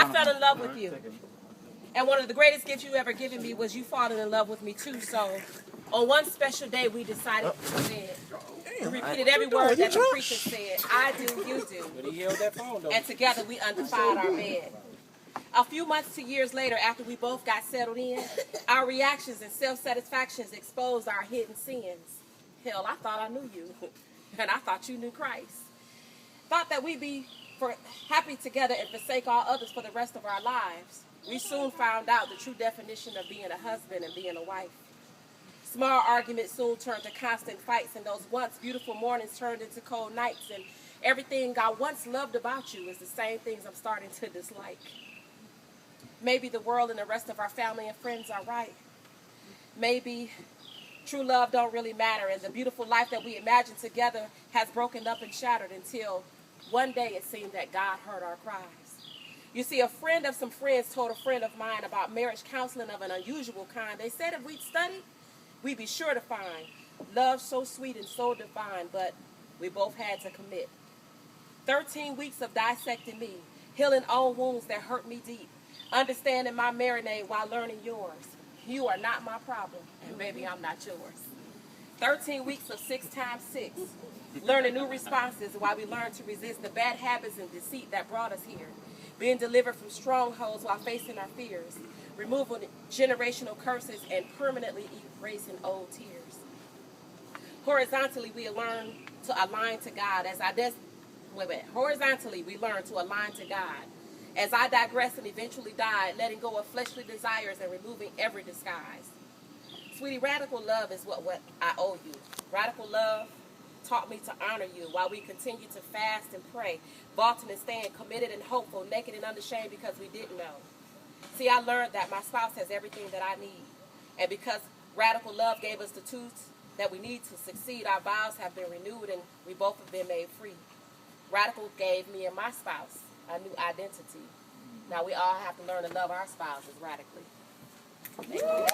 I fell in love with you. And one of the greatest gifts you ever given me was you falling in love with me too. So on one special day, we decided to wed. We repeated every word that the preacher said. I do, you do. And together we undefiled our bed. A few months to years later, after we both got settled in, our reactions and self-satisfactions exposed our hidden sins. Hell, I thought I knew you. And I thought you knew Christ. Thought that we'd be happy together and forsake all others for the rest of our lives. We soon found out the true definition of being a husband and being a wife. Small arguments soon turned to constant fights, and those once beautiful mornings turned into cold nights, and everything I once loved about you is the same things I'm starting to dislike. Maybe the world and the rest of our family and friends are right. Maybe true love don't really matter, and the beautiful life that we imagined together has broken up and shattered until one day it seemed that God heard our cries. You see, a friend of some friends told a friend of mine about marriage counseling of an unusual kind. They said if we'd study, we'd be sure to find love so sweet and so divine, but we both had to commit. 13 weeks of dissecting me, healing old wounds that hurt me deep, understanding my marinade while learning yours. You are not my problem, and baby, I'm not yours. 13 weeks of 6 times 6, learning new responses while we learn to resist the bad habits and deceit that brought us here. Being delivered from strongholds while facing our fears, removing generational curses, and permanently erasing old tears. Horizontally, we learn to align to God. Horizontally, we learn to align to God. As I digress and eventually died, letting go of fleshly desires and removing every disguise. Sweetie, radical love is what I owe you. Radical love taught me to honor you while we continue to fast and pray, vaulting and staying committed and hopeful, naked and unashamed because we didn't know. See, I learned that my spouse has everything that I need. And because radical love gave us the tools that we need to succeed, our vows have been renewed and we both have been made free. Radical gave me and my spouse a new identity. Now we all have to learn to love our spouses radically. Thank you.